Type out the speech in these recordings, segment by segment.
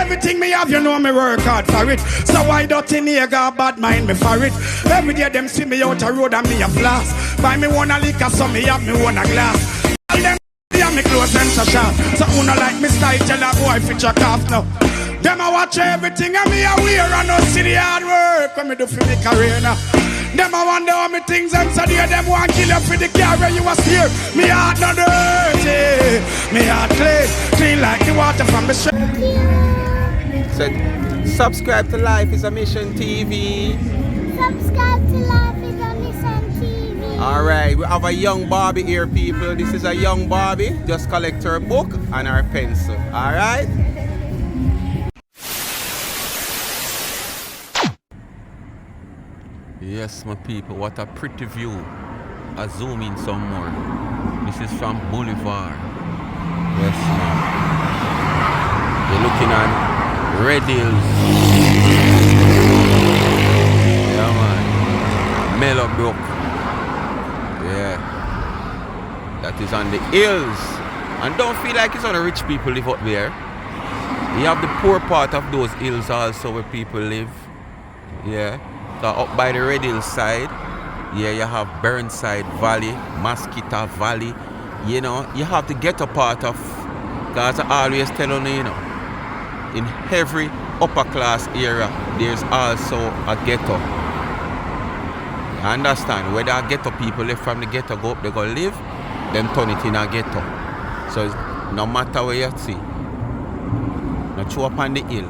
Everything me have, you know me work hard for it. So why don't you nigga bad mind me for it? Every day them see me out a road and me a flash. Buy me one a liquor, so me have me one a glass. All them me close them so sharp. So who no like me style, tell a boy fit your calf now. Them a watch everything and me a wear and no see the hard work when me do for me career now. Them a wonder how me things and so there them want kill you for the car where you was here. Me heart not dirty, me heart clean like the water from the stream. So, subscribe to Life is a Mission TV. Subscribe to Life is a Mission TV. Alright, we have a young Barbie here, people. This is a young Barbie. Just collect her book and her pencil. Alright? Yes, my people, what a pretty view. I zoom in some more. This is from Boulevard. Yes, man. You're looking at Red Hills. Yeah, man. Mellowbrook. Yeah. That is on the hills. And don't feel like it's only rich people live up there. You have the poor part of those hills also where people live. Yeah. So up by the Red Hill side, yeah, you have Burnside Valley, Mosquito Valley. You know, you have to get a part of, because I always tell you, in every upper class area, there's also a ghetto. You understand? Whether a ghetto people left from the ghetto go up, they go live, then turn it in a ghetto. So no matter where you see, not show up on the hill,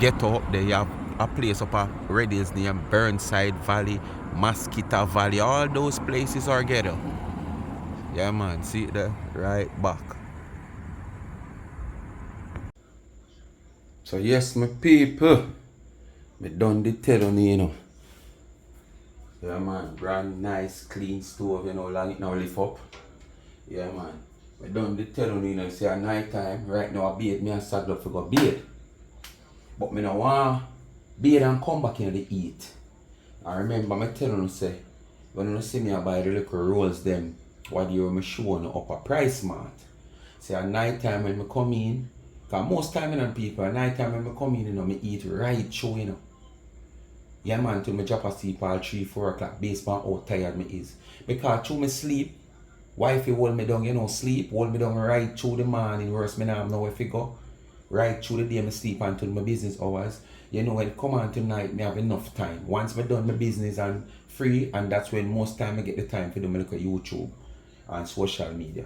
ghetto up there, you have a place up at Red Hills near Burnside Valley, Mosquito Valley, all those places are ghetto. Yeah, man, see it there, right back. So yes, my people, me done the telling you know. Yeah, man, brand nice, clean stove, you know, long it now lift up. Yeah, man, me done the telling you know, say at night time, right now I bathe, me and saddle up to go bathe. But me no want bathe and come back in the eat. I remember me telling you say, when you see me I buy the little rolls them, what you me showing up a price mart. Say at night time when me come in, cause most time in people, at night time when me come in, you know, me eat right through, you know. Yeah, man, till me drop asleep all 3-4 o'clock based on how tired me is. Because through me sleep, wifey hold me down, you know, sleep, hold me down right through the morning, worse me now have nowhere to go. Right through the day me sleep until my business hours. You know, when come on tonight, me have enough time. Once me done my business and free, and that's when most time I get the time to do my little YouTube and social media.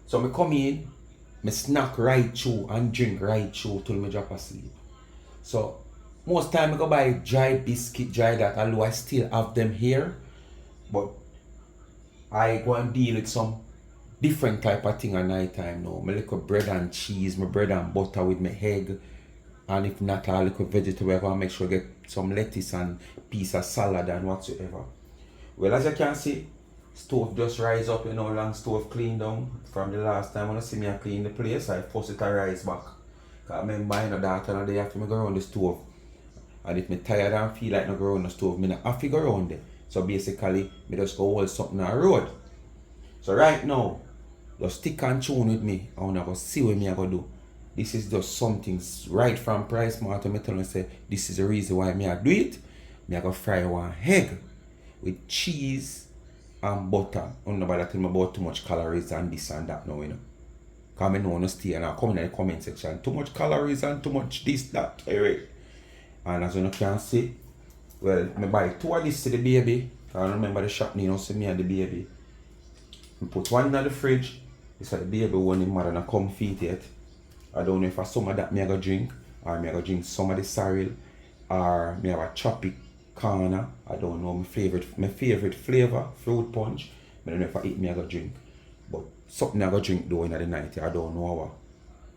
So me come in, me snack right through and drink right through till me drop asleep. So most time I go buy dry biscuit, dry that, although I still have them here. But I go and deal with some different type of thing at night time now. My little bread and cheese, my bread and butter with my egg. And if not, a little vegetable, I go and make sure I get some lettuce and piece of salad and whatsoever. Well, as you can see, stove just rise up, you know, long stove clean down. From the last time when you see me I clean the place, I force it to rise back. Because I remember, you know, that and day after me go around the stove. And if me tired and feel like not go around the stove, me not have to go around there. So basically, me just go hold something on the road. So right now, just stick and tune with me. I want to go see what me I go do. This is just something right from Price Mart. Me tell me say, this is the reason why me I do it. Me I go fry one egg with cheese and butter. I don't know about that tell me about too much calories and this and that now, you know. Because I don't want to stay and I come in the comment section. Too much calories and too much this, that, right? And as you can see, well, I buy 2 of this to the baby. I remember the shop, you know, see me and the baby. I put one in the fridge. This is the baby one in mother and come feed it. I don't know if I some of that me I go drink, or me I go drink some of the cereal, or me have a choppy corner. I don't know my favorite flavor, fruit punch. I don't know if I eat me I go drink. But something I go drink though in the night, I don't know what.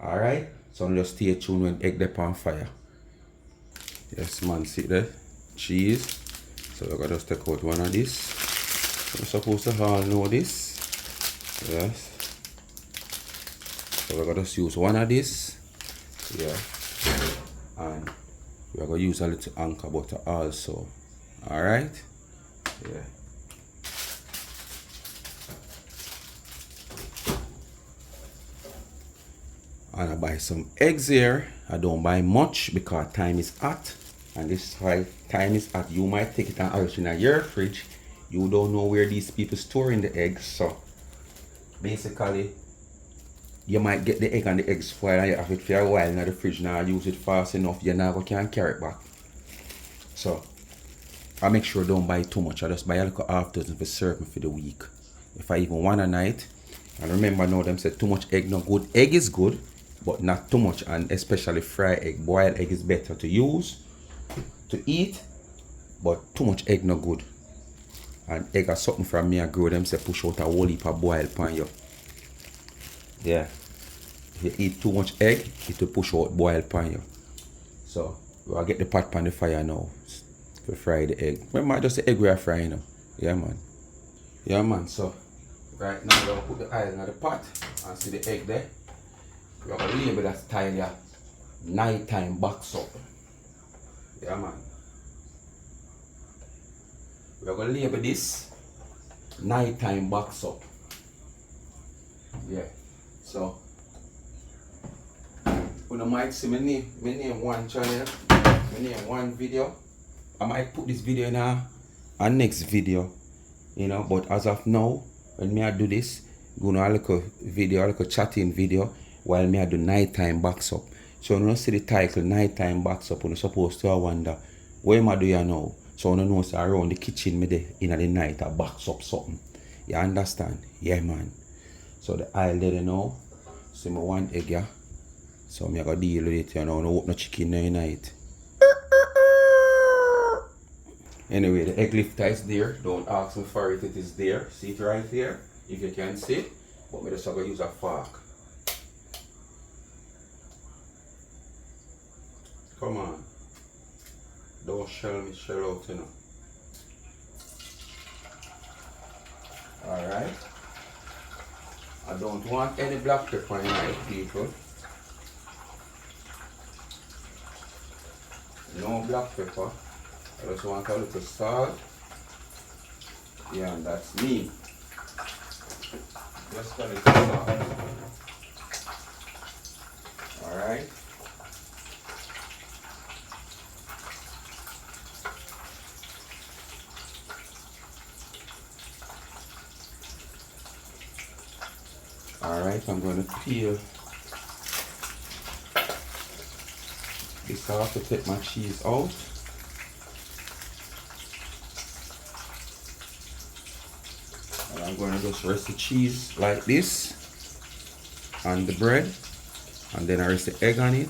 Alright? So just stay tuned when egg up on fire. Yes man, see there? Cheese. So we're gonna just take out one of this. We're supposed to all know this. Yes. So we're gonna just use one of this. Yeah. And we're gonna use a little anchor butter also. Alright? Yeah. And I buy some eggs here. I don't buy much because time is hot. And this is why time is hot. You might take it and irish in your fridge. You don't know where these people storing the eggs. So basically, you might get the egg and the egg spoiled and you have it for a while in the fridge. Now use it fast enough. You never can carry it back. So I make sure I don't buy too much. I just buy a little half dozen for serve me for the week. If I even want a night. And remember now them said too much egg not good. Egg is good, but not too much, and especially fried egg. Boiled egg is better to use, to eat, but too much egg not good. And egg is something from me I grow them say push out a whole heap of boil pan you. Yeah. If you eat too much egg, it will push out boil pan you. So we'll get the pot pan the fire now to fry the egg. Remember just the egg we are frying now. Yeah man. Yeah man, so right now we'll put the oil in the pot and see the egg there. We're going to label that style here, nighttime box up. Yeah man. We're going to label this nighttime box up. Yeah. So you might see me name one channel, me name one video. I might put this video in a next video, you know, but as of now, when me I do this, gonna look a video, like a chatting video, while me I do nighttime box up. So when you see the title nighttime box up, you're supposed to wonder, what am I doing now? So when you know so around the kitchen me there in the night I box up something. You understand? Yeah man. So the aisle there now. See my one egg here. So me I gotta deal with it, you know, no open no chicken there night. Anyway, the egg lifter is there. Don't ask me for it, it is there. See it right here, if you can see it. But me just gonna use a fork. Come on. Don't shell me, shell out, you know. Alright. I don't want any black pepper in it, people. No black pepper. I just want a little salt. Yeah, and that's me. Just a little salt. Alright. Alright, I'm going to peel this off to take my cheese out. And I'm going to just rest the cheese like this on the bread, and then I rest the egg on it.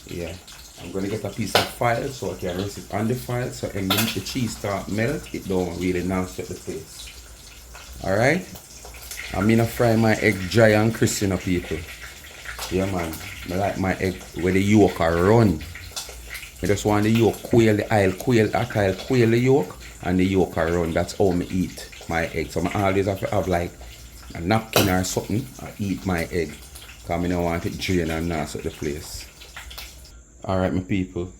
Yeah, I'm going to get a piece of foil so I can rest it on the foil, so when the cheese start melt, it don't really nasty at the place. Alright, I'm gonna fry my egg dry and crispy, people. Yeah man, I like my egg where the yolk are run. I just want the yolk quail, the oil quail, that oil quail the yolk, and the yolk are run. That's how I eat my egg. So I always have to have like a napkin or something and eat my egg, because I don't want it drain and nasty at the place. Alright my people,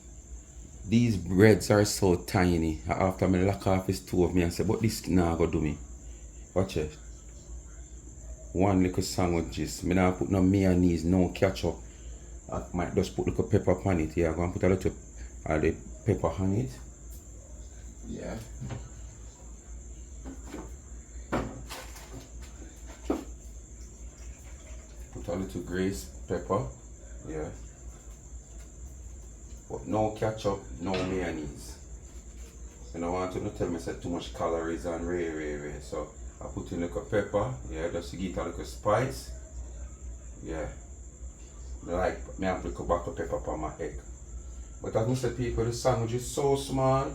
these breads are so tiny. After I lock off this two of me and say, but this now go do me. Watch it. One little sandwiches. I don't put no mayonnaise, no ketchup. I might just put a little pepper on it. Yeah, I'm going to put a little of the pepper on it. Yeah. Put a little greased pepper. Yeah. But no ketchup, no mayonnaise. I don't want to tell me say too much calories and ray. So I put in a little pepper, yeah, just to get a little spice. Yeah. Like me have a little bottle of pepper on my egg. But as I said, people, the sandwich is so small.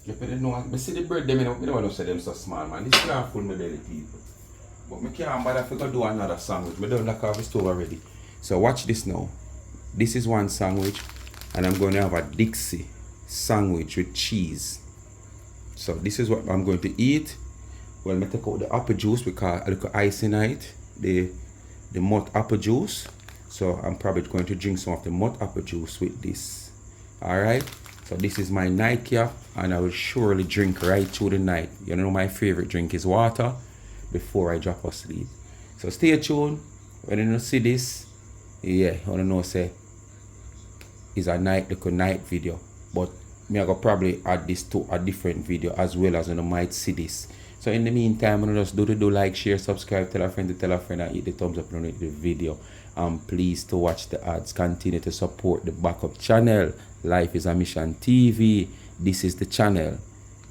You don't know, I see the bread, I don't say them so small, man. This can't full my belly, people. But I can't bother if I do another sandwich. I don't knock off the stove already. So watch this now. This is one sandwich, and I'm going to have a Dixie sandwich with cheese. So this is what I'm going to eat. Well, I take out the apple juice because a little ice in it, the malt apple juice. So I'm probably going to drink some of the malt apple juice with this. Alright, so this is my nightcap, and I will surely drink right through the night. You know my favorite drink is water before I drop asleep. So stay tuned. When you see this, Yeah, I don't know say it's a night video. But me I go probably add this to a different video as well as you might see this. So in the meantime, I'm just do like, share, subscribe, tell a friend to tell a friend, and hit the thumbs up on the video. And please to watch the ads, continue to support the backup channel. Life is a Mission TV. This is the channel.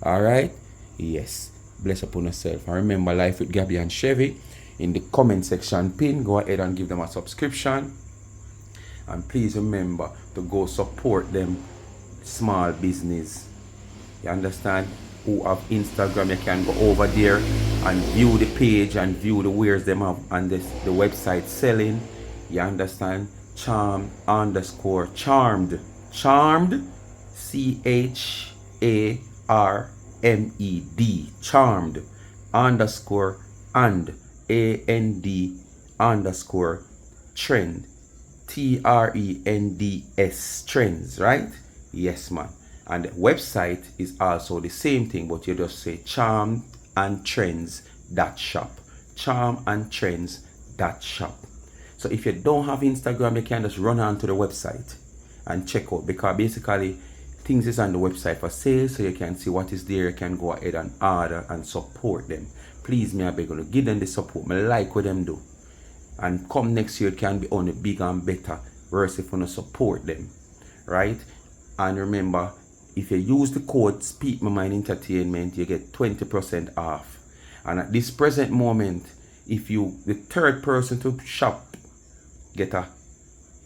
Alright? Yes. Bless upon yourself. And remember, Life with Gabby and Chevy. In the comment section pin, go ahead and give them a subscription. And please remember to go support them small business. You understand? Who have Instagram, you can go over there and view the page and view the wares them have on the website selling. You understand? Charmed _charmed. Charmed. CHARMED. Charmed _ and AND _ trend. TRENDS. Trends, right? Yes, man. And the website is also the same thing, but you just say charmandtrends.shop. Charmandtrends.shop. So if you don't have Instagram, you can just run on to the website and check out, because basically things is on the website for sale, so you can see what is there. You can go ahead and order and support them. Please, me I beg you, give them the support. Me like what them do. And come next year, it can be only bigger and better, versus if you don't support them, right? And remember, if you use the code Speak My Mind Entertainment, you get 20% off. And at this present moment, if you the third person to shop, get a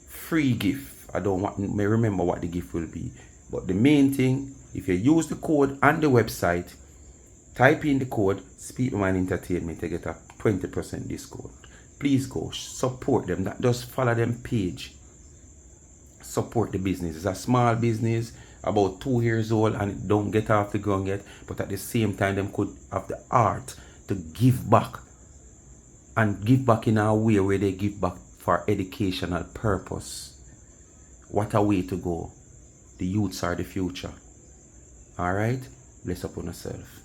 free gift. I may remember what the gift will be, but the main thing, if you use the code on the website, type in the code Speak My Mind Entertainment, you get a 20% discount. Please go support them. Just follow them page. Support the business. It's a small business, about 2 years old, and it don't get off the ground yet, but at the same time them could have the art to give back, and give back in a way where they give back for educational purpose. What a way to go. The youths are the future. Alright? Bless upon yourself.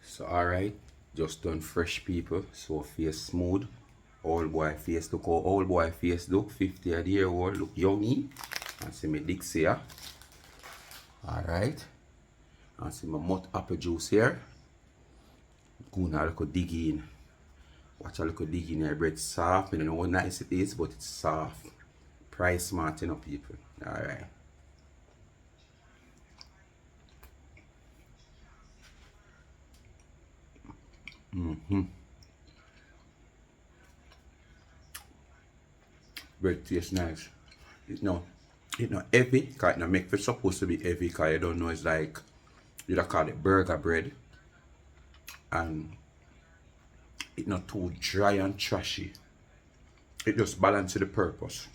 So alright, just done fresh people, so face smooth. Old boy face look how old boy face look. 50 a year old, look youngy. And see me Dixie here. Alright. And see my mut apple juice here. Gonna look dig in. Watch a look dig in here. Bread soft. I don't know how nice it is, but it's soft. Price smart, you know, people. Alright. Bread tastes nice. It's not heavy, because it not make it supposed to be heavy, because you don't know, it's like, you don't call it burger bread. And it's not too dry and trashy. It just balances the purpose.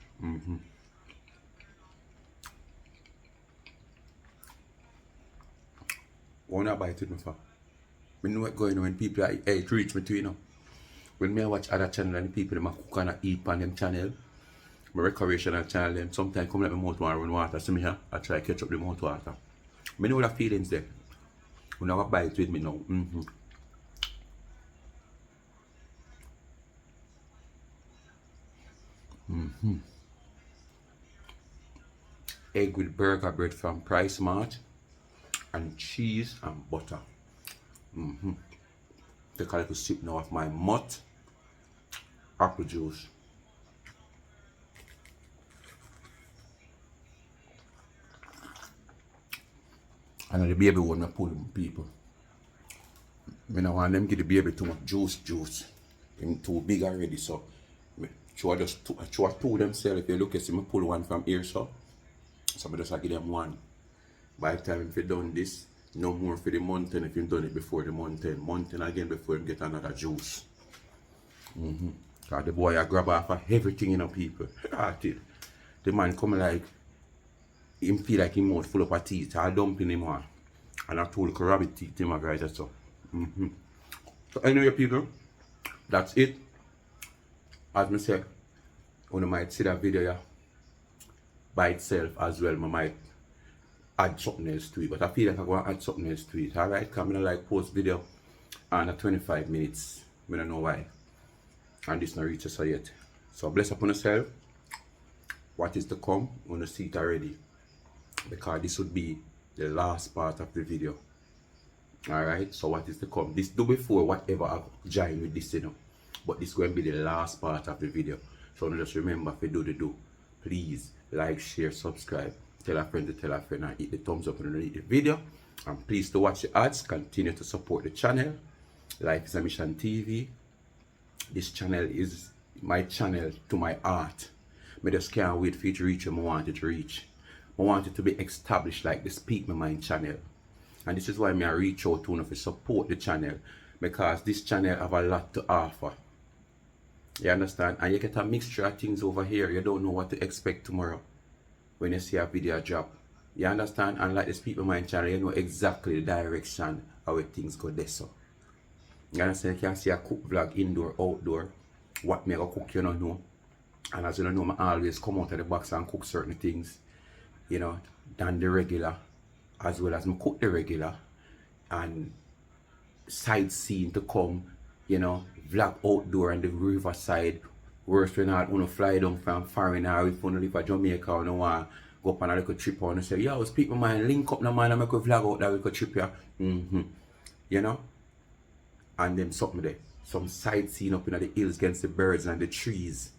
Wanna bite it, my father? I know what's going on when people are reach me to, you know. When me I watch other channel and people them cook and eat on them channel, my recreational channel them, sometimes come let me mouth want run water. See me here, I try to catch up the mouth water. I know the feelings there. When I bite with me now. Egg with burger bread from Price Mart, and cheese and butter. Take a little sip now of my mut apple juice. And the baby one I pull people. I don't want them give the baby too much juice. Them too big already, so I just two themselves. If you look at see me pull one from here, so I just give them one. By the time if you done this, no more for the mountain if you've done it before the mountain again before you get another juice. Cause the boy I grab off of everything in people. The man come like him feel like him mouth full of teeth. I dumping him on. And I told rabbit teeth him guys and so. So anyway people, that's it. As I said, you might see that video here by itself as well. I might add something else to it, but I feel like I'm going to add something else to it. Alright, because I don't like post video and 25 minutes. I don't know why. And this not reaches us yet. So bless upon yourself. What is to come, I'm gonna see it already. Because this would be the last part of the video. Alright, so what is to come? This do before whatever I join with this, you know. But this is going to be the last part of the video. So just remember, if you do the do, please like, share, subscribe, tell a friend to tell a friend, and hit the thumbs up underneath the video. And please to watch the ads, continue to support the channel. Life is a Mission TV. This channel is my channel to my art. I just can't wait for you to reach where I want it to reach. I want it to be established like the Speak My Mind channel. And this is why I reach out to you to support the channel. Because this channel have a lot to offer. You understand? And you get a mixture of things over here. You don't know what to expect tomorrow when you see a video drop. You understand? And like the Speak My Mind channel, you know exactly the direction how things go there. So you understand? You can see a cook vlog indoor, outdoor. What me I go cook, you don't know. And as you don't know, I always come out of the box and cook certain things, you know, than the regular. As well as I cook the regular. And sightseeing to come, you know, vlog outdoor and the riverside. Worse when I want to fly down from foreign or if you live in Jamaica or no want go up on a little trip and say, yo, Speak My Mind, link up now man and make a vlog out that little trip here. You know? And then something there. Some sightseeing up in the hills against the birds and the trees.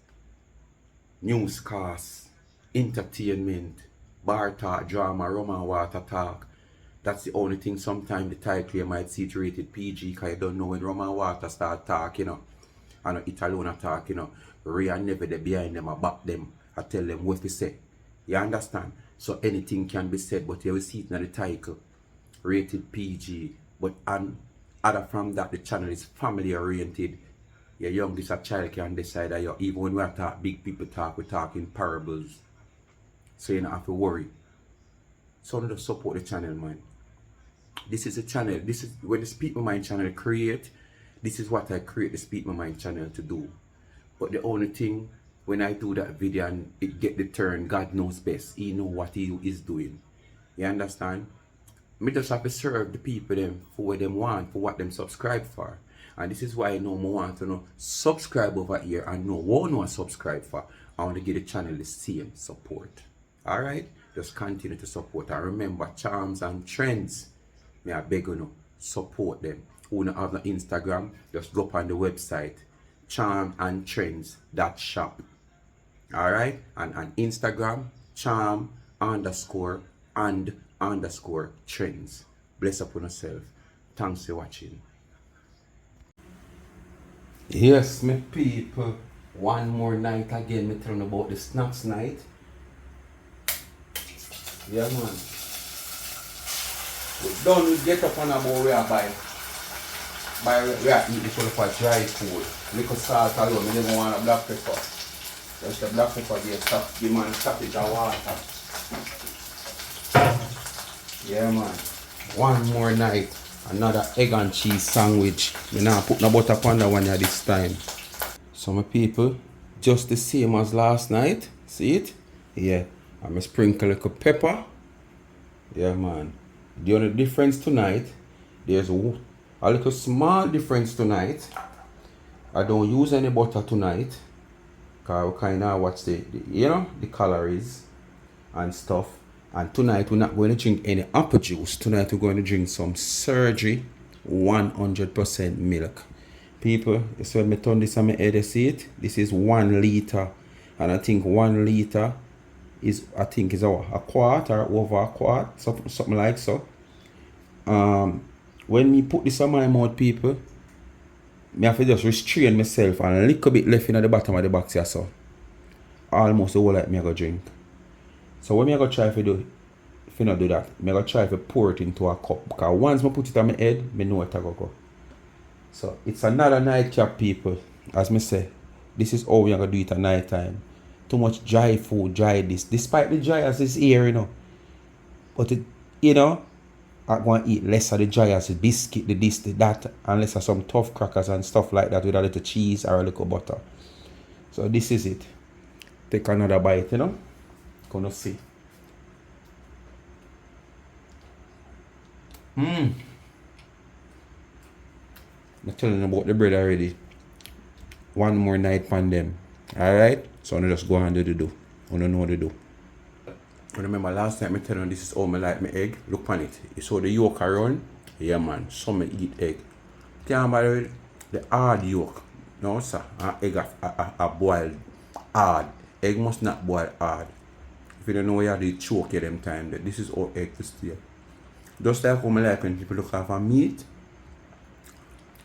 Newscasts, entertainment, bar talk, drama, rum and water talk. That's the only thing sometimes the title you might see it rated PG because you don't know when rum and water start talk, you know. And it alone talk, you know. Ray and never they behind them, I back them, I tell them what to say. You understand? So anything can be said, but you will see it in the title. Rated PG. But other from that, the channel is family oriented. Your youngest a child can decide that you even when we talk big people talk, we talk in parables. So you don't have to worry. So just support the channel, man. This is a channel. This is when the Speak My Mind channel create. This is what I create the Speak My Mind channel to do. But the only thing when I do that video and it get the turn, God knows best. He know what he is doing. You understand? Me just have to serve the people them for what them want, for what them subscribe for. And this is why I know more want to know subscribe over here and know what no subscribe for. I want to give the channel the same support. Alright? Just continue to support. And remember, charms and trends. Me I beg you know, support them. Who don't have no Instagram, just go up on the website. charmandtrends.shop. Alright? And on Instagram, charm_and_trends. Bless upon yourself. Thanks for watching. Yes, my people. One more night again. Me telling about the snacks night. Yeah, man. We done with get up on about where I buy. We are eating full of dry food. Little salt alone. We never want a black pepper. Just the black pepper there. Give man stop it and water. Yeah, man. One more night. Another egg and cheese sandwich. Me now put no butter upon that one here this time. So my people, just the same as last night. See it? Yeah. I'm going to sprinkle a little pepper. Yeah, man. The only difference tonight, there's a little small difference tonight. I don't use any butter tonight. Because we kind of watch the calories and stuff. And tonight we're not going to drink any apple juice. Tonight we're going to drink some Surgery 100% milk. People, so when I turn this on my head, you see it? This is 1 liter. And I think 1 liter is a quart or over a quart. Something like so. When me put this on my mouth, people, I have to just restrain myself and a little bit left in the bottom of the box here, so almost the whole like me I go drink. So when I go try if I not do that, I go try to pour it into a cup. Because once I put it on my head, I know it go. So it's another nightcap, people. As I say, this is how we are going to do it at night time. Too much dry food, dry this. Despite the dry as it's here, you know. But it, you know, I want to eat less of the dry as the biscuit, the this, the that, and less of some tough crackers and stuff like that with a little cheese or a little butter. So this is it. Take another bite, you know. Gonna see. I'm telling you about the bread already. One more night on them. Alright? So I just go and do the do. I don't know what to do. I remember last time I tell you this is how I like my egg. Look on it. You saw the yolk around? Yeah man, some eat egg. Can't bother the hard yolk. No sir, an egg a boiled hard. Egg must not boil hard. If you don't know where you have to choke you them time, that this is how egg to stay. Just like how I like when people look at meat,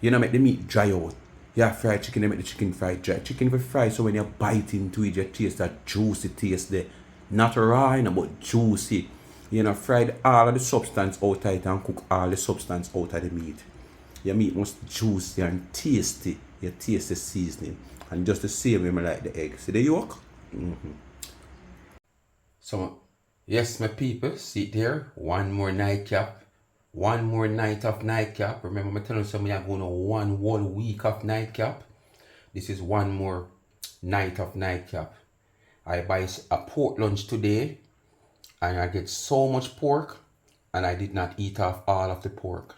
you know make the meat dry out. Yeah, fried chicken, they make the chicken fried dry. Chicken if you fry so when you bite into it, you taste that juicy taste there. Not raw, you know, but juicy. You know, fried all of the substance out of it and cook all the substance out of the meat. Your meat must juicy and tasty. You taste the seasoning. And just the same way I like the egg. See the yolk? So, yes, my people, see there, one more nightcap. One more night of nightcap. Remember, I'm telling you something, I'm going to one whole week of nightcap. This is one more night of nightcap. I buy a pork lunch today, and I get so much pork, and I did not eat off all of the pork.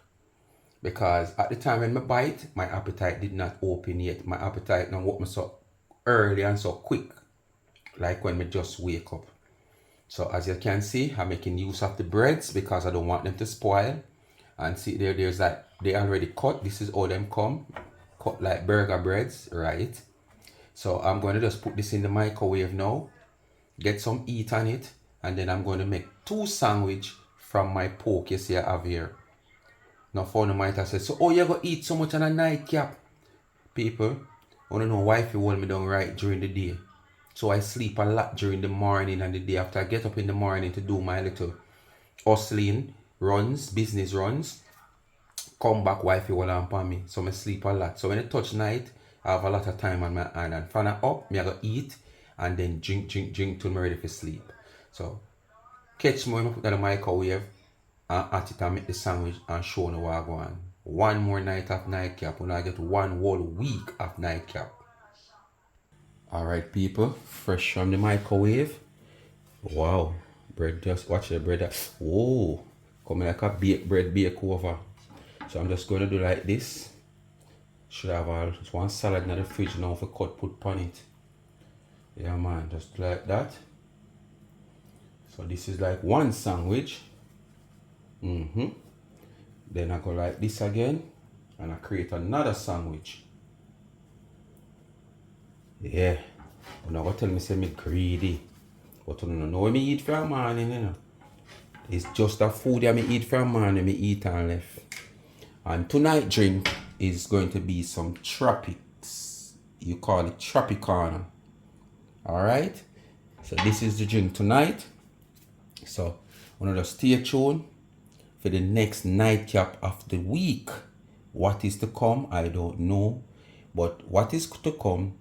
Because at the time when I bite, my appetite did not open yet. My appetite not open so early and so quick, like when I just wake up. So as you can see, I'm making use of the breads because I don't want them to spoil. And see there, there's like, they already cut. This is how them come. Cut like burger breads, right? So I'm going to just put this in the microwave now. Get some heat on it. And then I'm going to make 2 sandwiches from my pork you see I have here. Now for the might have said, so you're going to eat so much on a nightcap? People, I don't know why if you hold me down right during the day. So I sleep a lot during the morning and the day after. I get up in the morning to do my little hustling runs, business runs. Come back wifey while I'm on me. So I sleep a lot. So when I touch night, I have a lot of time on my hand. And when I up, I go eat and then drink till I'm ready for sleep. So catch me when I put that in the microwave and at it and make the sandwich and show you what I go on. One more night of nightcap when I get one whole week of nightcap. Alright people, fresh from the microwave. Wow, bread just, watch the bread. Whoa, coming like a baked bread bake over. So I'm just going to do like this. Should have just one salad in the fridge now for cut put on it. Yeah man, just like that. So this is like one sandwich. Then I go like this again and I create another sandwich. Yeah, you're not going to tell me say me greedy. But you don't know what I eat for a morning, you know. It's just the food that I eat for a morning, I eat and left. And tonight drink is going to be some tropics. You call it Tropicana. Alright? So this is the drink tonight. So I'm going to stay tuned for the next nightcap of the week. What is to come, I don't know. But what is to come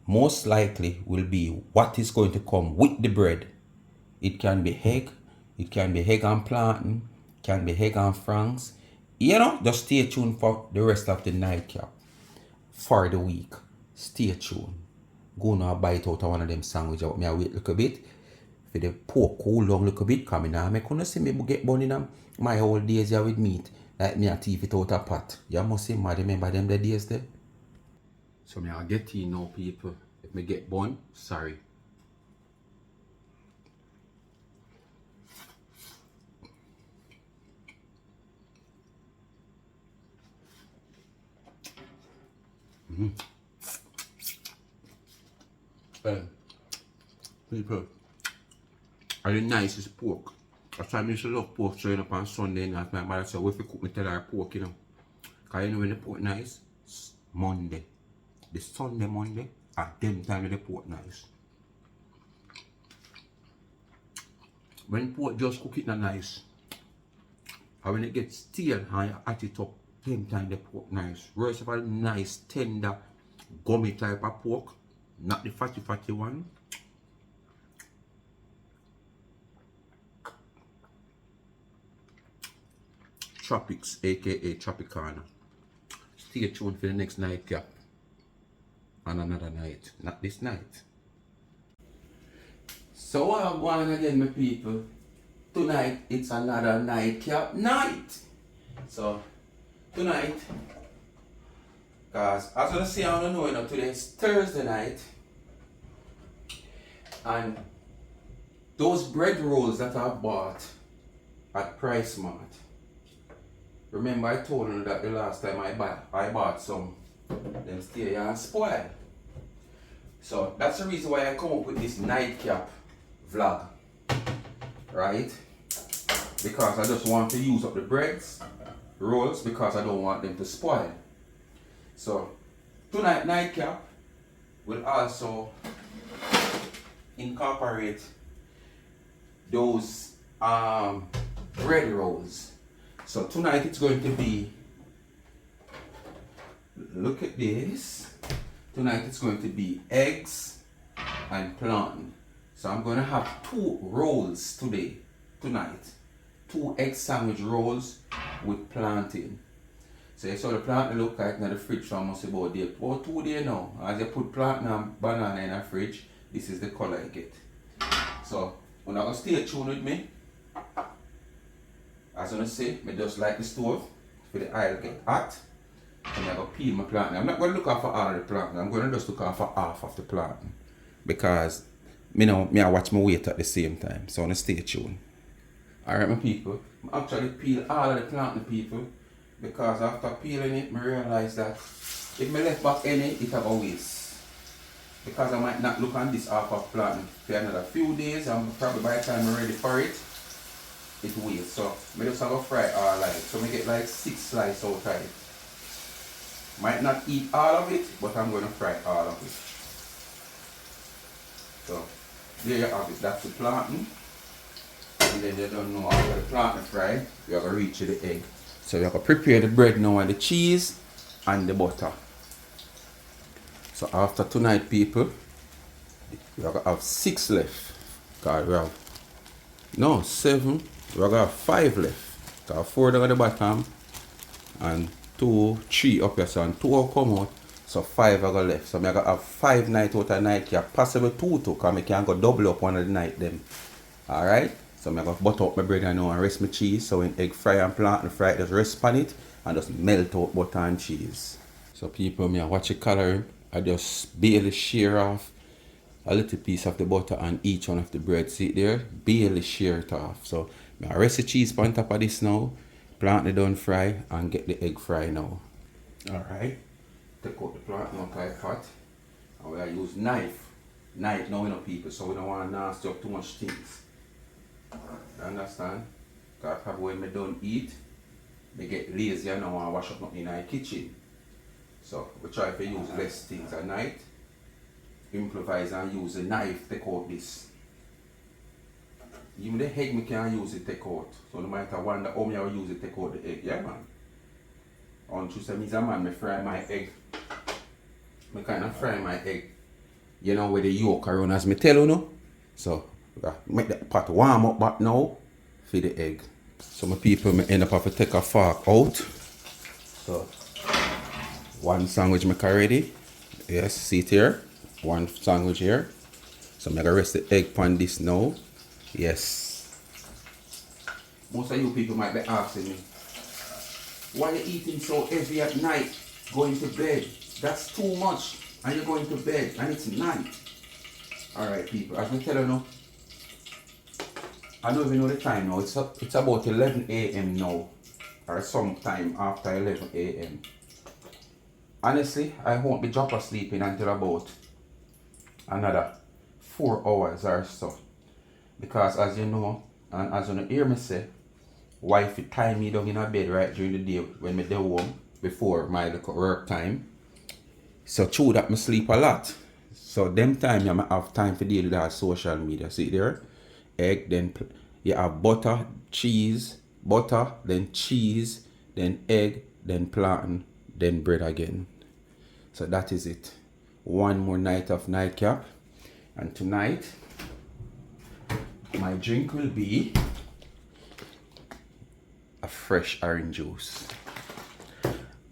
most likely will be what is going to come with the bread. It can be egg. It can be egg and plantain. It can be egg and franks. You know, just stay tuned for the rest of the nightcap for the week. Stay tuned. Go now bite out of one of them sandwiches. I wait a little bit for the pork cool down a little bit. Come in now. I couldn't see me get bun in my whole days here with meat. Like me a teeth it out a pot. You must say, mad remember them the days there? So me I get in now people. If me get bun, sorry. People, are the nicest pork. That's why I used to love pork showing up on Sunday night. My mother said, if you cook me tell her pork, you know. Because you know when the pork nice, Monday. The Sunday Monday, at them time when the pork nice. When pork just cook it not nice. And when it gets stale and you add it up, them time the pork nice. Worst of all, nice, tender, gummy type of pork. Not the fatty one. Tropics, aka Tropicana. Stay tuned for the next nightcap. And another night. Not this night. So I want again, my people. Tonight it's another nightcap night. So tonight, because as I say, I don't know, today is Thursday night. And those bread rolls that I bought at Price Mart, remember I told you that the last time I bought some, them stay here and spoil. So that's the reason why I come up with this nightcap vlog, right? Because I just want to use up the breads, rolls, because I don't want them to spoil. So tonight nightcap will also incorporate those bread rolls. So tonight it's going to be, look at this. Tonight it's going to be eggs and plantain. So I'm going to have 2 rolls tonight. 2 egg sandwich rolls with plantain. So you saw the plantain look like in the fridge for almost about 2 days now. As you put plantain and banana in the fridge, this is the color you get. So when I stay tuned with me, as I say, I just like the stove for the oil get hot. And I'm going to peel my plantain. I'm not going to look out for all of the plantain. I'm going to just look out for half of the plantain. Because I watch my weight at the same time. So I'm going to stay tuned. Alright my people, I actually peel all of the plantain people. Because after peeling it, I realize that if I left back any, it will go waste. Because I might not look on this half of plantain for another few days, and probably by the time I'm ready for it, it waste. So I just have to fry it all like. So I get like 6 slices out of it. Might not eat all of it, but I'm going to fry all of it. So there you have it. That's the plantain. And then you don't know after the plantain fry, you have to reach to the egg. So you have to prepare the bread now and the cheese and the butter. So after tonight, people, you have to have 6 left. Because we have 7. We have to have 5 left. Because 4 down at the bottom and 2, 3 up here. So and 2 will come out. So 5 are left. So I have to have 5 nights out of night. Yeah, possibly 2 too, because I can go double up one of the night them. Alright? So I'm going to butter up my bread and now and rest my cheese. So when egg fry and plantain fry, just rest on it and just melt out butter and cheese. So people, me watch the coloring. I just barely shear off a little piece of the butter on each one of the bread. See it there? Barely shear it off. So I rest the cheese on top of this now. Plantain done fry and get the egg fry now. Alright. Take out the plantain out of the pot. And we use knife. Knife now, people. So we don't want to nasty up too much things. You understand? Because probably when I don't eat, they get lazy and don't want to wash up nothing in the kitchen. So we try to use less things at night. Improvise and use a knife to take out this. Even the egg we can use it take out. So no matter wonder how me I use it take out the egg. Yeah man. On Tuesday means a man me fry my egg. Me kind of fry my egg. You know where the yolk around as me tell you no. So make the pot warm up back now for the egg. So my people may end up having to take a fork out. So 1 sandwich make ready. Yes, see it here. 1 sandwich here. So I'm gonna rest the egg on this now. Yes. Most of you people might be asking me, why are you eating so heavy at night? Going to bed. That's too much. And you're going to bed and it's night. Alright people, as I tell you now, I don't even know the time now. It's about 11 a.m. now. Or sometime after 11 a.m. Honestly, I won't be drop sleeping until about another 4 hours or so. Because as you know, and as you hear me say, wife tie me down in a bed right during the day when I dey home before my little work time. So true that I sleep a lot. So them time I have time to deal with that social media. See there? Egg, then you have butter, cheese, then cheese, then egg, then plantain, then bread again. So that is it. 1 more night of nightcap. And tonight, my drink will be a fresh orange juice.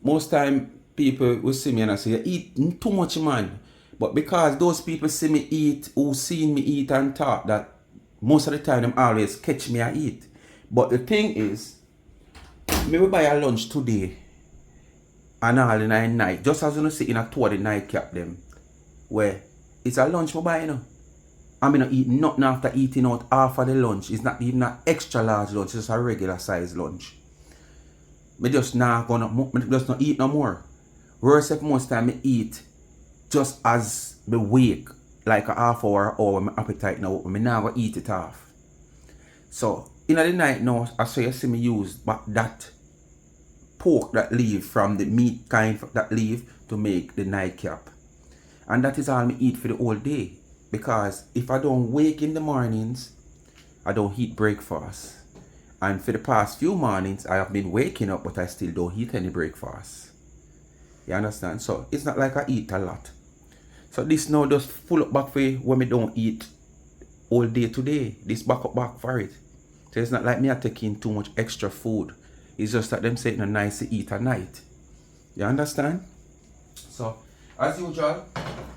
Most time people will see me and I say, you eat too much man. But because those people see me eat, who seen me eat and talk, that most of the time them always catch me and eat. But the thing is, me will buy a lunch today and all in the night, just as you see in a 2 of the nightcap them, where it's a lunch we buy, you know. I'm not eating nothing after eating out half of the lunch. It's not even an extra large lunch, it's just a regular size lunch. Me just not eat no more. Worse if most time me eat just as me wake, like a half hour or my appetite now, me now go eat it off. So in the night now, I saw you see me use that pork that leave from the meat kind that leave to make the nightcap. And that is all me eat for the whole day. Because if I don't wake in the mornings, I don't eat breakfast. And for the past few mornings, I have been waking up, but I still don't eat any breakfast. You understand? So it's not like I eat a lot. So this now just full up back for when me don't eat all day today. This back up back for it. So it's not like me are taking too much extra food. It's just that them say it's not nice to eat at night. You understand? So as usual,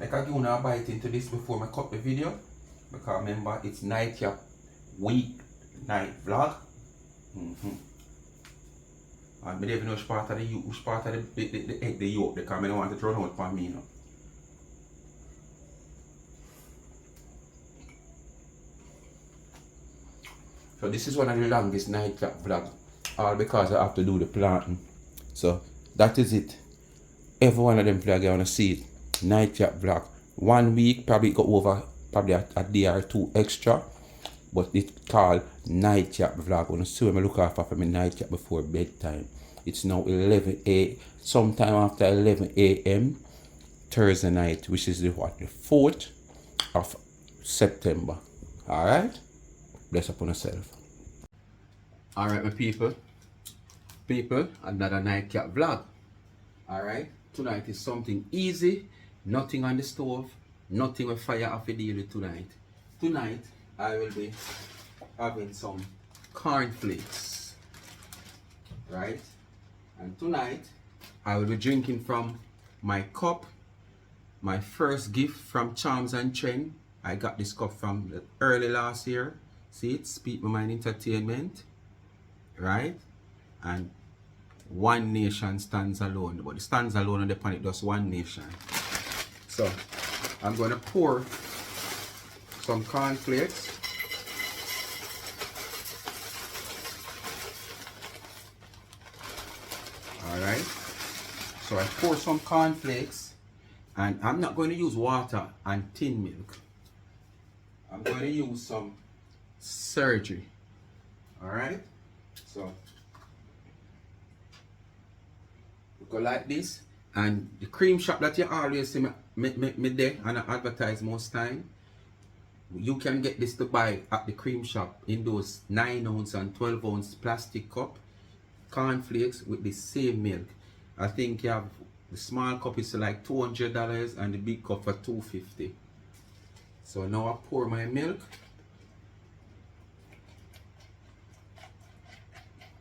like I give you a bite into this before I cut the video. Because remember, it's nightcap week night vlog. And I don't even know which part of the egg the yolk, because I don't want it to run out for me, you know. So this is one of the longest nightcap vlog, all because I have to do the planting. So that is it. Every one of them vlog I want to see it. Nightcap vlog. 1 week probably go over probably a day or two extra. But it's called nightcap vlog. When I see when I look after for my nightcap before bedtime. It's now 11 a.m. sometime after 11 a.m. Thursday night, which is the 4th of September. Alright? Bless upon yourself. Alright, my people. Another nightcap vlog. Alright? Tonight is something easy. Nothing on the stove. Nothing with fire off the deal with tonight. Tonight, I will be having some cornflakes, right? And tonight, I will be drinking from my cup, my first gift from Charms and Trend. I got this cup from early last year. See it, Speak My Mind Entertainment, right? And One Nation stands alone, but the stands alone on the planet does One Nation. So, I'm going to pour some cornflakes. Alright. So I pour some cornflakes, and I'm not going to use water and tin milk. I'm going to use some surgery. Alright. So we go like this. And the cream shop that you always see me there and I advertise most time, you can get this to buy at the cream shop in those 9 ounce and 12 ounce plastic cup cornflakes with the same milk. I think you have the small cup is like $200 and the big cup for $250. So now I pour my milk.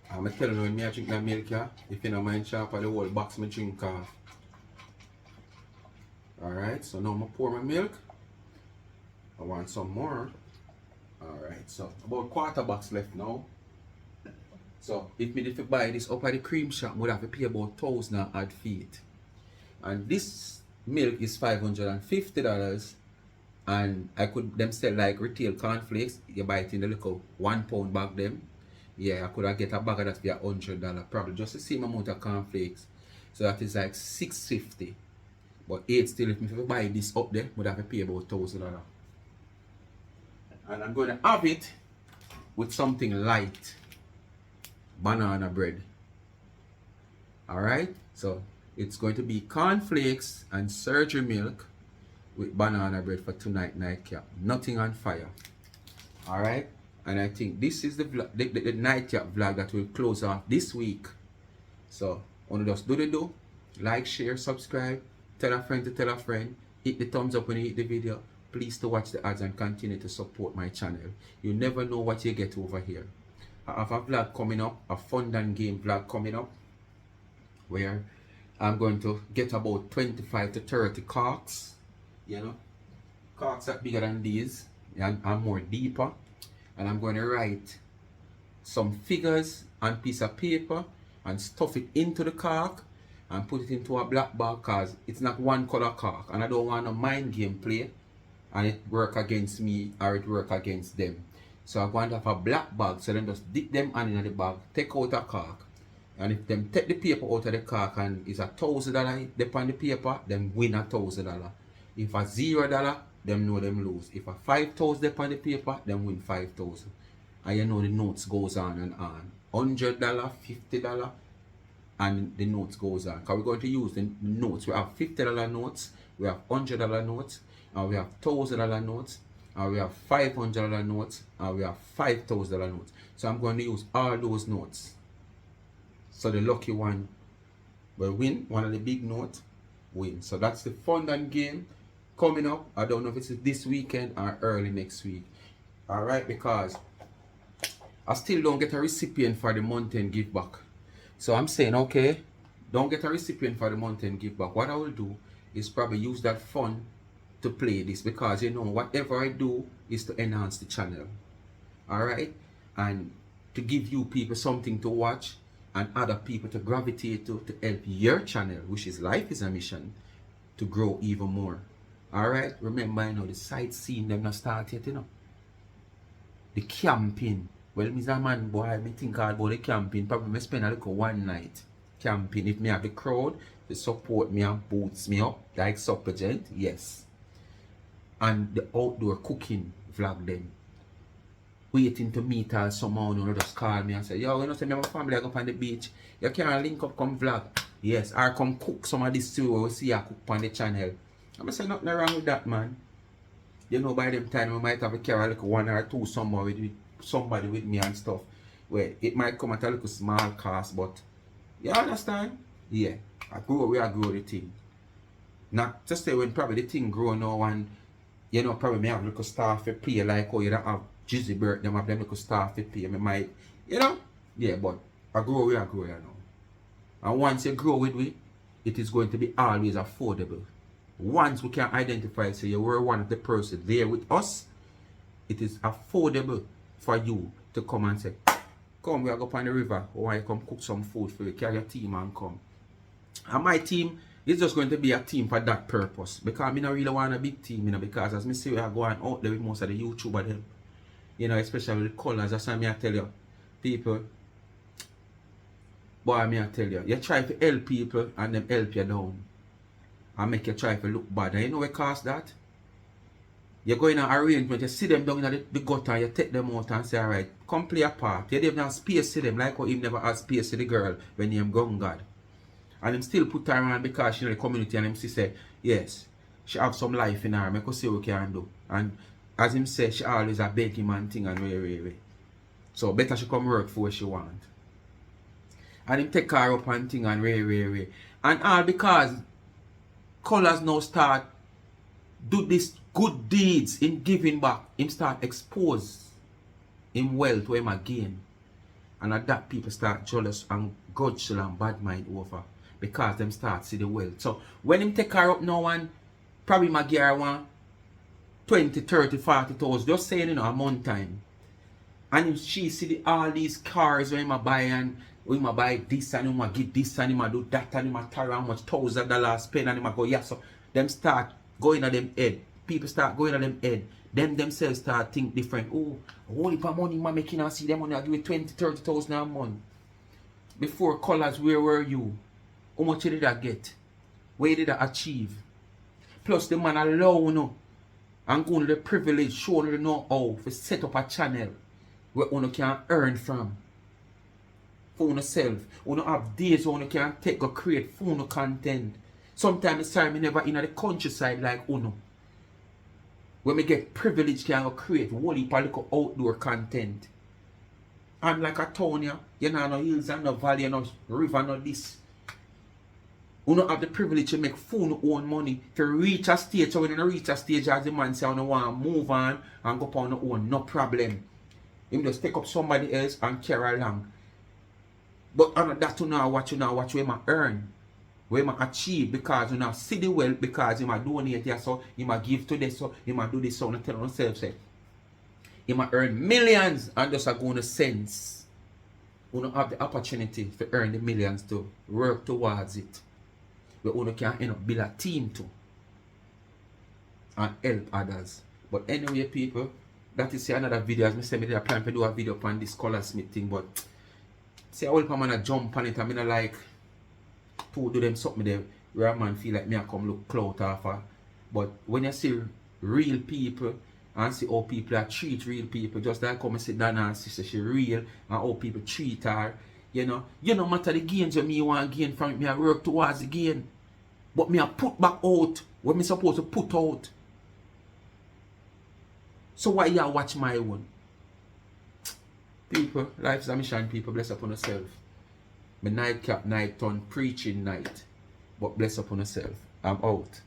I'm telling you, when I drink that milk, yeah, if you don't mind, sharp the whole box me drink off. Alright, so now I'm gonna pour my milk. I want some more. Alright, so about quarter box left now. So if me if buy this up at the cream shop, I would have to pay about 1,000 odd feet. And this milk is $550. And I could them sell like retail cornflakes. You buy it in the little 1 pound bag them. Yeah, I could have get a bag of that for $100, probably just the same amount of cornflakes. So that is like $650. But 8 still, if I buy this up there, would have to pay about $1,000. And I'm going to have it with something light. Banana bread. Alright? So it's going to be cornflakes and surgery milk with banana bread for tonight nightcap. Nothing on fire. Alright? And I think this is the nightcap vlog that will close off this week. So, want to just do the do. Like, share, subscribe. Tell a friend to tell a friend. Hit the thumbs up when you hit the video. Please to watch the ads and continue to support my channel. You never know what you get over here. I have a vlog coming up. A fun and game vlog coming up. Where I'm going to get about 25 to 30 corks. You know. Corks are bigger than these. And more deeper. And I'm going to write some figures on piece of paper and stuff it into the cork and put it into a black bag because it's not one color cork and I don't want a mind game play. and it work against me or it work against them. So I'm going to have a black bag, so then just dip them hand in the bag, take out a cork, and if them take the paper out of the cork and it's $1,000 depend on the paper, then win $1,000. If $0, them know them lose. If a 5,000 depend on the paper, then win 5,000. And you know the notes goes on and on. $100, $50, and the notes goes on. Because we're going to use the notes. We have $50 notes, we have $100 notes, and we have $1,000 notes, and we have $500 notes, and we have $5,000 notes. So I'm going to use all those notes. So the lucky one will win. One of the big notes win. So that's the fun and game coming up. I don't know if it's this weekend or early next week. Alright, because I still don't get a recipient for the mountain give back. So I'm saying, okay, don't get a recipient for the mountain give back. What I will do is probably use that fund to play this, because you know whatever I do is to enhance the channel. Alright, and to give you people something to watch and other people to gravitate to help your channel, which is Life is a Mission, to grow even more. Alright, remember, you know, the sightseeing them not start yet, you know. The camping. Well, Mr. Man, boy, me think hard about the camping. Probably me spend a little one night camping. If me have the crowd to support me and boots me up, like supplement, yes. And the outdoor cooking vlog then. Waiting to meet her somehow, you know, just call me and say, yo, you know, say me have a family, I go up on the beach. You can't link up, come vlog. Yes, or come cook some of this too, we see her cook on the channel. I'm say nothing wrong with that, man. You know, by them time, we might have a carry like one or two somebody with me and stuff. Where it might come at a little small cost, but you understand? Yeah, we are grow the thing. Not to say when probably the thing grow now and you know, probably me have little staff to pay like how you don't have Jizzy Bird, them have them little staff to pay. Me might, you know? Yeah, but I grow, you know. And once you grow with we, it is going to be always affordable. Once we can identify, say you were one of the person there with us, it is affordable for you to come and say, come, we are going on the river, or I come cook some food for you, carry your team and come. And my team is just going to be a team for that purpose. Because I don't really want a big team, you know, because as I say, we are going out there with most of the YouTubers them. You know, especially with the colors, that's why I tell you, people, boy, I tell you, you try to help people and them help you down. And make you try to look bad. And you know what cost that? You go in an arrangement, you see them down in the gutter, you take them out and say, alright, come play a part. You don't even have space to them, like how he never had space to the girl when he gone God. And him still put her on because she know the community and him say, yes, she have some life in her, make us see what we can do. And as him say, she always a beg him and thing and way. So better she come work for what she want. And him take her up and thing and way. And all because Colors now start do this good deeds in giving back. Him start expose him wealth to him again. And at that people start jealous and grudgeful and bad mind over. Because them start see the wealth. So when him take her up now and probably my gear one 20, 30, 40,000, just saying, you know, a month time. And she see all these cars when him buy and we might buy this and we might get this and we might do that and we might carry how much $1,000 spend and we might go, yeah, so them start going at them head. People start going at them head. Them themselves start think different. Oh, only for money man making and see them money I give you 20, 30,000 a month. Before Colors, where were you? How much did I get? Where did I achieve? Plus the man allow you and go on the privilege, show you the know-how to set up a channel where you can earn from. For yourself. You have days when you can take or create phone content. Sometimes it's time you never in the countryside like Uno. When we get privilege can create whole heap of little outdoor content. And like a town here, you know, no hills and no valley, no river, no this. You don't have the privilege to make phone own money to reach a stage. So when you reach a stage as the man say you want to move on and go upon your own, no problem. You just take up somebody else and carry along. But that you know what you might earn, where you might achieve, because you know see the wealth, because you might donate here, so you might give to this, so you might do this, so and tell yourself say you might earn millions and just are going to sense. You don't have the opportunity to earn the millions to work towards it. But you can end up build a team too. and help others. But anyway, people, that is another video. As I said, I plan to do a video on this color smith thing, but see, I will come and jump on it. I mean, I like to do them something there where a man feel like me I come look clout off her. But when you see real people and see how people are treat real people, just like come and sit down and see she real and how people treat her, you know no matter the gains that me want to gain from it, me I work towards the gain. But me I put back out what me supposed to put out. So why you watch my one? People, life's a mission, people, bless upon yourself. My nightcap night on preaching night. But bless upon yourself. I'm out.